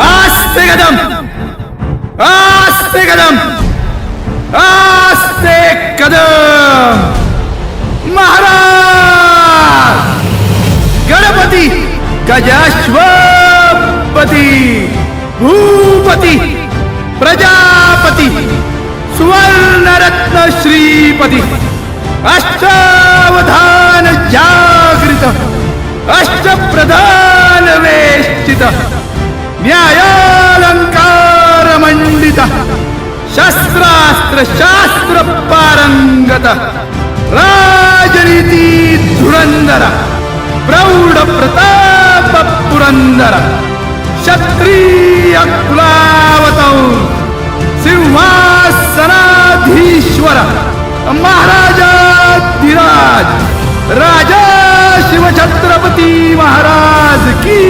आस्ते कदम, आस्ते कदम, आस्ते कदम. महाराज गणपती गजाश्वपती भूपती प्रजापती सुवर्णरत्न श्रीपती अष्टावधान जागृत अष्टप्रधान वेष्टित न्यायालंकार मंडित शस्त्रास्त्र शास्त्र पारंगत राजनीती धुरंधर प्रौढ प्रताप पुरंदर क्षत्रिय कुलावतौ सिंहासनाधीश्वर महाराजाधिराज राजा शिवछत्रपती महाराज की